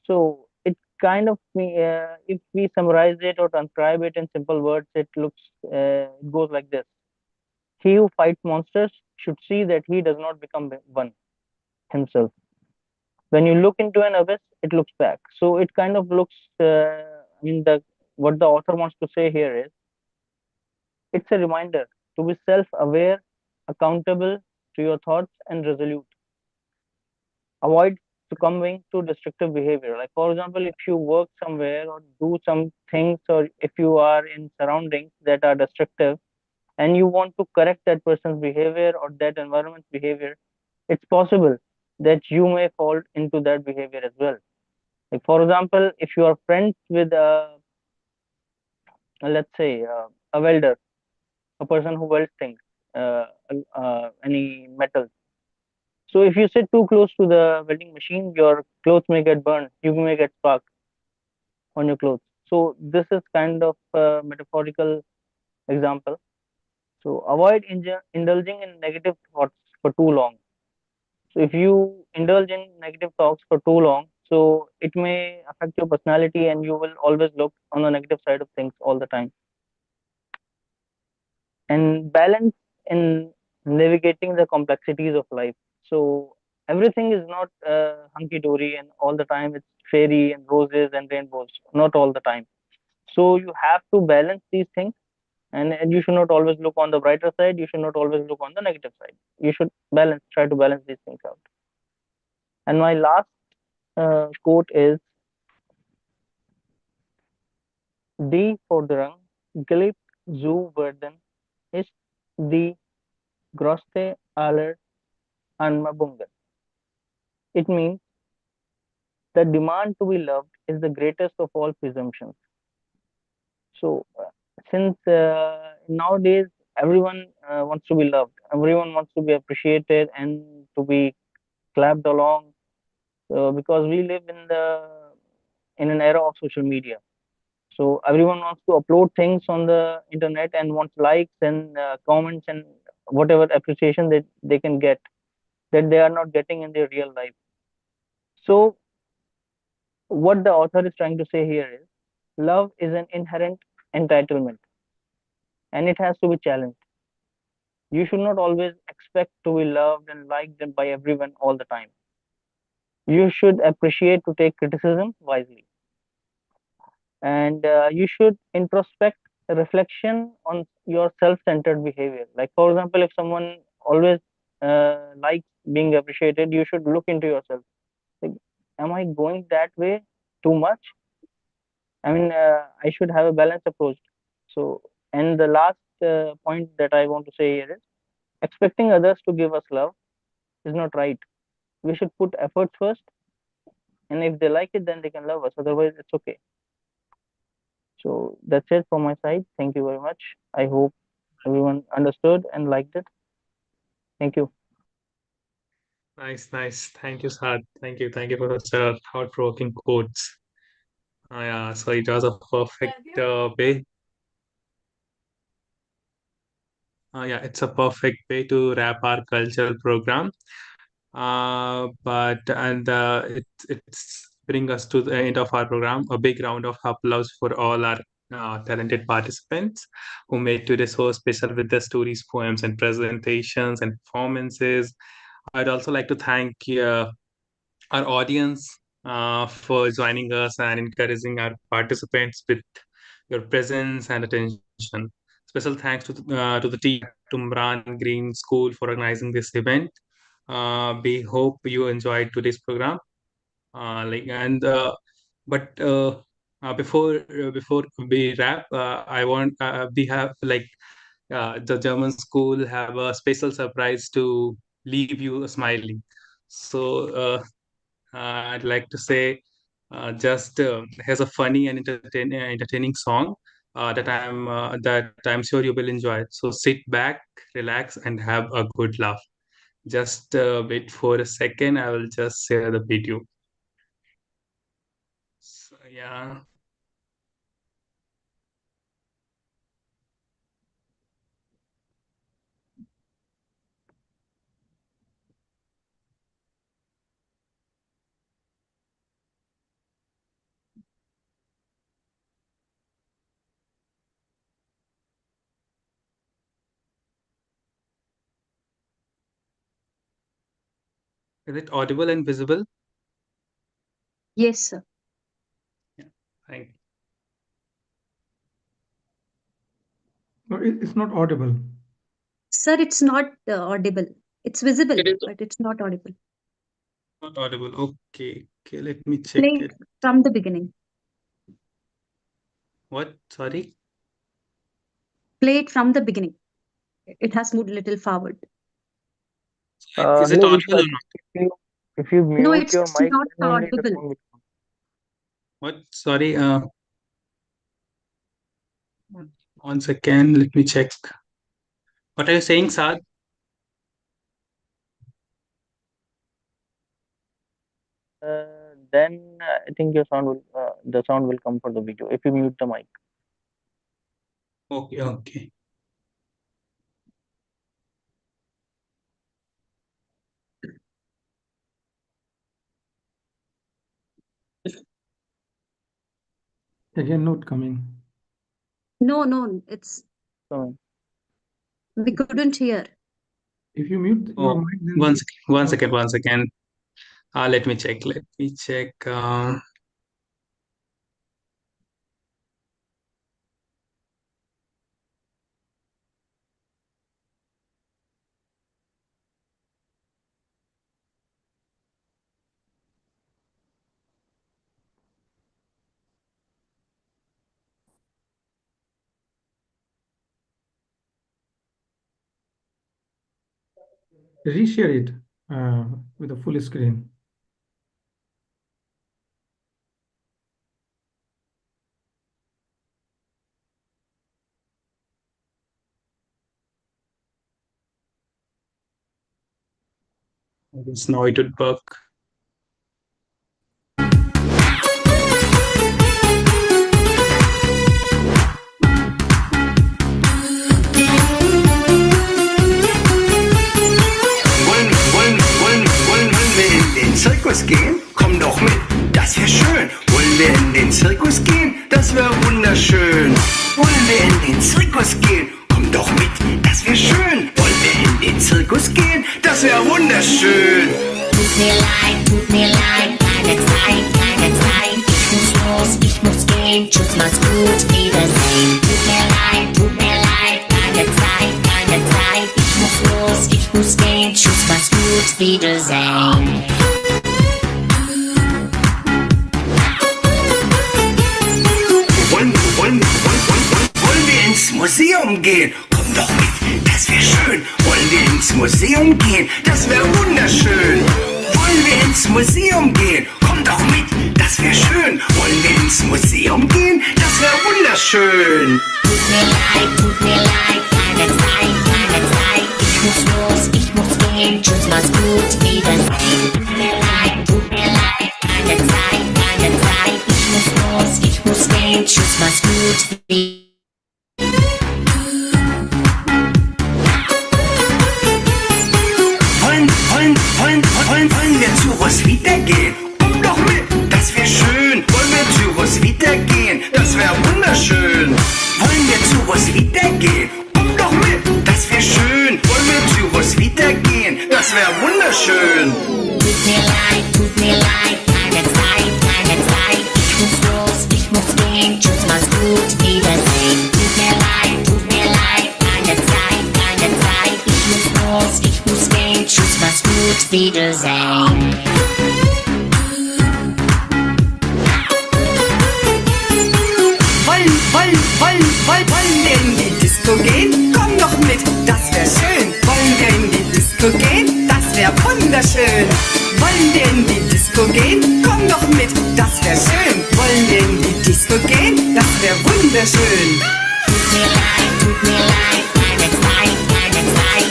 So it kind of if we summarize it or transcribe it in simple words, it goes like this: he who fights monsters should see that he does not become one himself. When you look into an abyss, it looks back. So it kind of looks. The what the author wants to say here is, it's a reminder to be self-aware, accountable to your thoughts, and resolute. Avoid succumbing to destructive behavior. Like for example, if you work somewhere or do some things, or if you are in surroundings that are destructive, and you want to correct that person's behavior or that environment's behavior, it's possible that you may fall into that behavior as well. Like for example, if you are friends with let's say a welder, a person who welds things, any metal. So if you sit too close to the welding machine, your clothes may get burned. You may get spark on your clothes. So this is kind of a metaphorical example. So avoid indulging in negative thoughts for too long. So if you indulge in negative thoughts for too long, so it may affect your personality and you will always look on the negative side of things all the time. And balance in navigating the complexities of life. So everything is not hunky dory and all the time it's fairy and roses and rainbows. Not all the time. So you have to balance these things, and you should not always look on the brighter side. You should not always look on the negative side. You should try to balance these things out. And my last quote is, "Die Forderung geliebt zu werden ist die größte aller Anmabungen." It means the demand to be loved is the greatest of all presumptions. So, since nowadays everyone wants to be loved, everyone wants to be appreciated and to be clapped along, because we live in an era of social media. So everyone wants to upload things on the internet and wants likes and comments and whatever appreciation that they can get that they are not getting in their real life. So what the author is trying to say here is, love is an inherent entitlement. and it has to be challenged. You should not always expect to be loved and liked by everyone all the time. You should appreciate to take criticism wisely, and you should introspect a reflection on your self-centered behavior. Like, for example, if someone always likes being appreciated, you should look into yourself. Like, am I going that way too much? I mean, I should have a balanced approach. So, and the last point that I want to say here is expecting others to give us love is not right. We should put efforts first, and if they like it, then they can love us. Otherwise, it's okay. So that's it from my side. Thank you very much. I hope everyone understood and liked it. Thank you. Nice. Thank you, Saad. Thank you for such a thought-provoking quotes. Yeah, so it was a perfect way. Yeah, it's a perfect way to wrap our cultural program. It's bring us to the end of our program. A big round of applause for all our talented participants who made today so special with their stories, poems, and presentations and performances. I'd also like to thank our audience for joining us and encouraging our participants with your presence and attention. Special thanks to the team at Umran Green School for organizing this event. We hope you enjoyed today's program. Before we wrap, we have the German school have a special surprise to leave you smiling. So I'd like to say, just has a funny and entertaining song that I'm sure you will enjoy. So sit back, relax, and have a good laugh. Just wait for a second. I will just share the video. So, yeah. Is it audible and visible? Yes, sir. Yeah. Thank you. No, it's not audible. Sir, it's not audible. It's visible, It is but it's not audible. Not audible. Okay, let me check Play it. from the beginning. What? Sorry? Play it from the beginning. It has moved a little forward. Is it Hello, audible or not? if you mute No, it's your mic, not then only the audible. sound will come. What? Sorry. 1 second. Let me check. What are you saying, Saad? Then I think your sound will the sound will come for the video if you mute the mic. Okay. Again, not coming. No, it's So, we couldn't hear. If you mute your mic, then One second. Let me check. reshare it with a full screen. I guess now it would work. Wollen wir in den Zirkus gehen? Komm doch mit, das wär schön. Wollen wir in den Zirkus gehen? Das wär wunderschön. Wollen wir in den Zirkus gehen? komm doch mit, das wär schön. Wollen wir in den Zirkus gehen? Das wär wunderschön. Tut mir leid, keine Zeit, keine Zeit. Ich muss gehen, tschüss, mach's gut, Wiedersehen. Tut mir leid, keine Zeit, keine Zeit. Ich muss gehen, tschüss, mach's gut, Wiedersehen. Wollen wir ins Museum gehen? Komm doch mit, das wär schön. Wollen wir ins Museum gehen? Das wär wunderschön. Wollen wir ins Museum gehen? Komm doch mit, das wär schön. Wollen wir ins Museum gehen? Das wär wunderschön. Tut mir leid, keine Zeit, keine Zeit. Ich muss gehen, tschüss, mach's gut, Wiedersehen. Tut mir leid, keine Zeit, keine Zeit. Ich muss gehen, tschüss, mach's gut, Wiedersehen. Wollen wir zu Roswitha gehen? Komm doch mit, das wär schön. Wollen wir zu Roswitha gehen? Das wär wunderschön. Wollen wir zu Roswitha gehen? Komm doch mit, das wär schön. Wollen wir zu Roswitha gehen? Das wär wunderschön. Tut mir leid, keine Zeit, keine Zeit. Ich muss gehen, tschüss, mach's gut, Wiedersehen. Tut mir leid, keine Zeit, keine Zeit. Ich muss gehen, tschüss, mach's gut, Wiedersehen. Wollen wir in die Disco gehen? Komm doch mit, das wär schön. Wollen wir in die Disco gehen? Das wär wunderschön. Wollen wir in die Disco gehen? Komm doch mit, das wär schön. Wollen wir in die Disco gehen? Das wär wunderschön. Tut mir leid, keine Zeit, keine Zeit.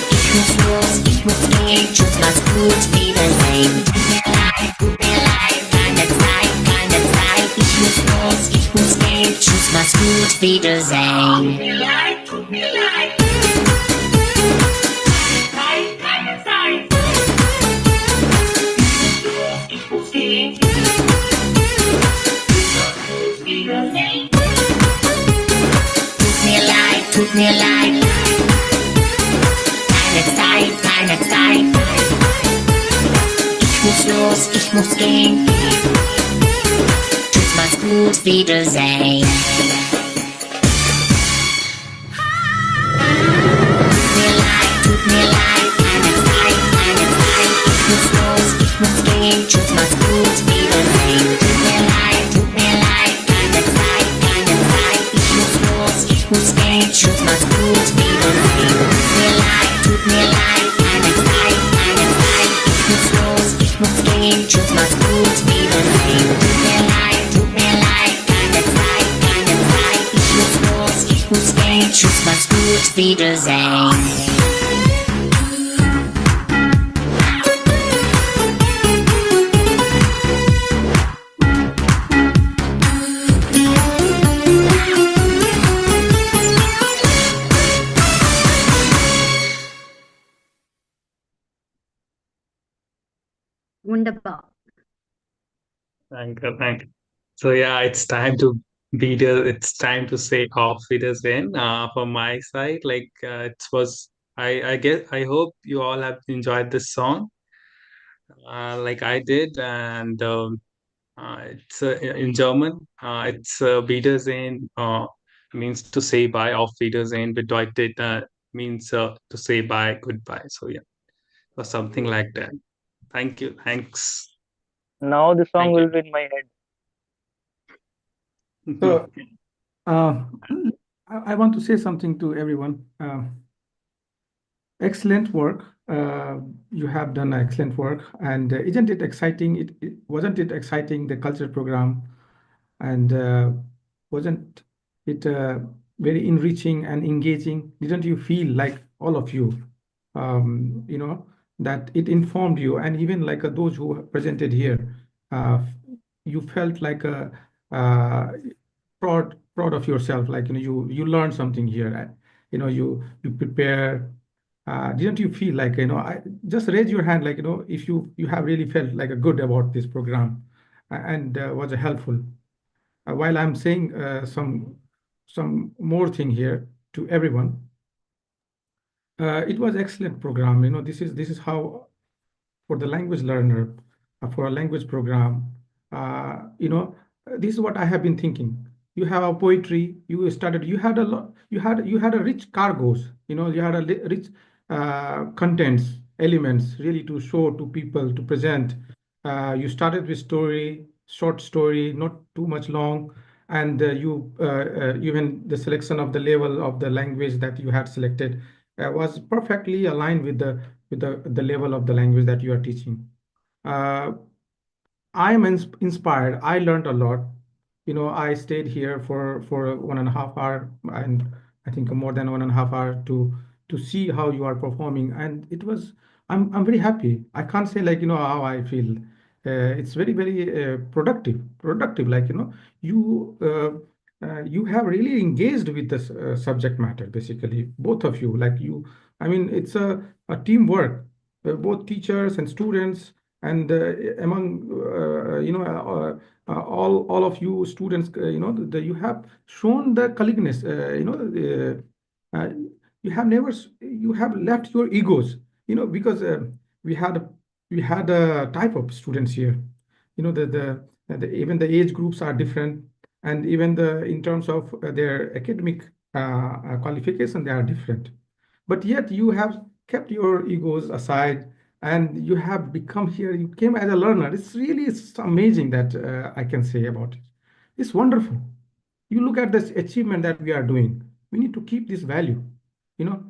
Ich muss gehen, tschüss, mach's gut, Wiedersehen. Tut mir leid, keine Zeit, keine Zeit. Ich muss gehen, tschüss, mach's gut, Wiedersehen. Tut mir leid. Keine Zeit. Ich muss gehen. Wiedersehen. Tut mir leid. Keine Zeit. Ich muss los, ich muss gehen. Tschüss, mach's gut, Wiedersehen. Tut mir leid, keine Zeit. Ich muss los, ich muss gehen. Tschüss, mach's gut, Wiedersehen. Tut mir leid, keine Zeit. Ich muss los, ich muss gehen. Tschüss, mach's gut, Wiedersehen. Tut mir leid, keine Zeit. Ich muss los, ich muss gehen. Tschüss, mach's gut, Wiedersehen. Tut mir leid, keine Zeit. Ich muss los, ich muss gehen. Tschüss, mach's gut, Wiedersehen. Wunderbar. Thank you. So yeah, it's time to it's time to say off Wiedersehen from my side. Like it was, I hope you all have enjoyed this song, like I did, and it's in German. It's Wiedersehen means to say bye. Auf Wiedersehen bedeutet means to say bye, goodbye. So yeah, or something like that. Thank you. Thanks. Now the song Thank will you. be in my head. So, I want to say something to everyone. Excellent work. You have done excellent work. And isn't it exciting? Wasn't it exciting, the culture program? And wasn't it very enriching and engaging? Didn't you feel like all of you, that it informed you, and even like those who presented here, you felt like proud of yourself, like you learned something here, you prepare. Didn't you feel like just raise your hand, like if you have really felt like good about this program and was helpful. While I'm saying some more thing here to everyone, It was excellent program. This is how for the language learner, for a language program. This is what I have been thinking. You have a poetry. You started. You had a lot. You had a rich cargoes. You had a rich contents, elements, really to show to people to present. You started with story, short story, not too much long, and even the selection of the level of the language that you had selected was perfectly aligned with the level of the language that you are teaching. Uh, I am inspired. I learned a lot. I stayed here for 1.5 hour, and I think more than 1.5 hour to see how you are performing. And it was I'm very happy. I can't say like how I feel. It's very very productive. Like you have really engaged with the subject matter. Basically, both of you. Like you, I mean, it's a teamwork. Both teachers and students and among all of you students, you have shown the colleagueness. Uh, you have never you have left your egos. Because we had we had a type of students here. Even the age groups are different, and even in terms of their academic qualification, they are different. But yet you have kept your egos aside, and you have become here. You came as a learner. It's amazing that I can say about it. It's wonderful. You look at this achievement that we are doing. We need to keep this value. You know,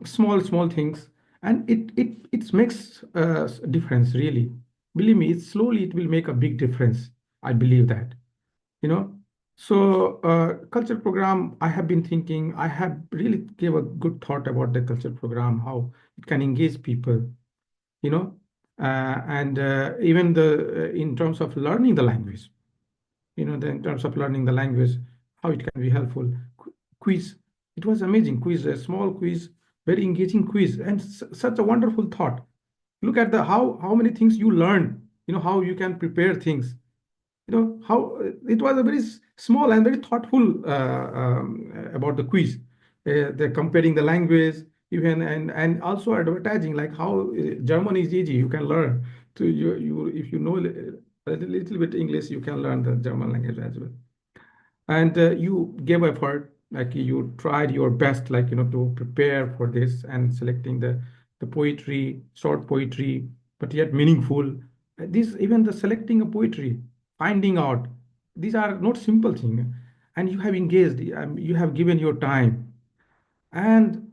small things, and it makes a difference really. Believe me, it will make a big difference. I believe that. you know so culture program, I have been thinking, I have really gave a good thought about the culture program, how it can engage people, you know and even the in terms of learning the language, in terms of learning the language, how it can be helpful. Quiz, it was amazing quiz, a small quiz, very engaging quiz, and such a wonderful thought. Look at the how many things you learn, how you can prepare things, how it was a very small and very thoughtful about the quiz. They're comparing the language, even, and also advertising, like how German is easy, you can learn to you if you know a little bit English, you can learn the German language as well. And you gave effort, like you tried your best, like to prepare for this, and selecting the poetry, short poetry, but yet meaningful. This, even the selecting a poetry, finding out, these are not simple things, and you have engaged, you have given your time. And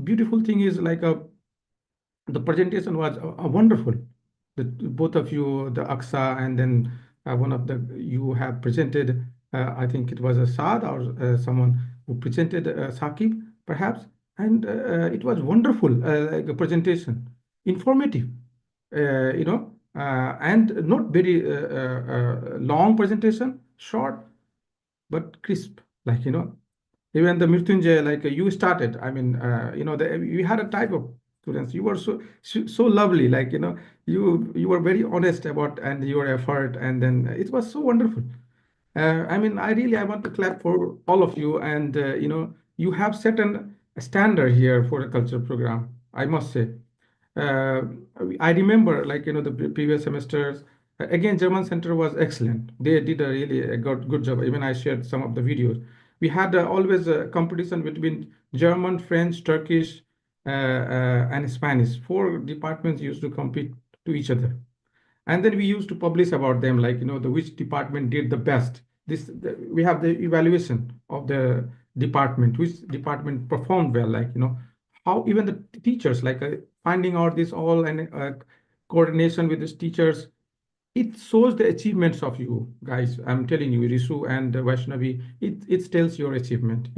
beautiful thing is like the presentation was wonderful. Both of you, the Aksa, and then one of the you have presented. I think it was a Saad or someone who presented Saqib, perhaps, and it was wonderful, like a presentation, informative, and not very long presentation, short but crisp, like even the Mrityunjay, like you started. I mean, we had a type of students. You were so lovely, like you were very honest about and your effort, and then it was so wonderful. I mean, I want to clap for all of you, and you have set a standard here for a culture program, I must say. uh, I remember, like the previous semesters. Again, German Center was excellent. They did a really good job. Even I shared some of the videos. We had always a competition between German, French, Turkish, and Spanish. Four departments used to compete to each other, and then we used to publish about them, like the which department did the best. We have the evaluation of the department, which department performed well, like how even the teachers, like finding out this all, and coordination with these teachers. It shows the achievements of you guys. I'm telling you, Risu and Vaishnavi, it tells your achievement,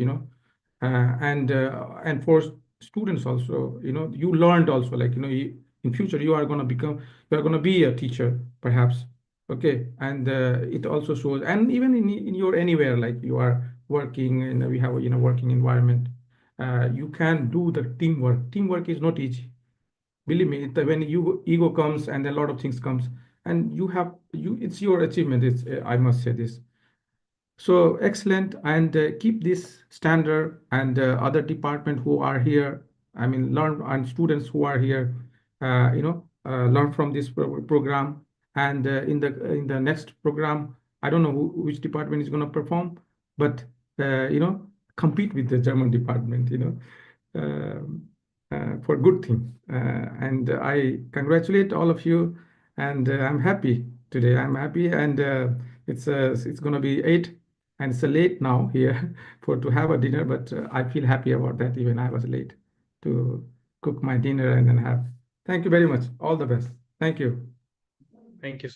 and for students also, you learned also, like in future you are going to be a teacher, perhaps. Okay, and it also shows, and even in your anywhere, like you are working, and we have working environment, you can do the teamwork is not easy. Believe me, when ego comes, and a lot of things comes, and it's your achievement. I must say this. So excellent, and keep this standard, and other department who are here, I mean, learn, and students who are here, learn from this program. And in the next program, I don't know which department is going to perform, but compete with the German department, for good thing. And I congratulate all of you, and I'm happy today. I'm happy, and it's going to be 8, and it's late now here to have a dinner, but I feel happy about that. Even I was late to cook my dinner and then have. Thank you very much. All the best. Thank you. Thank you.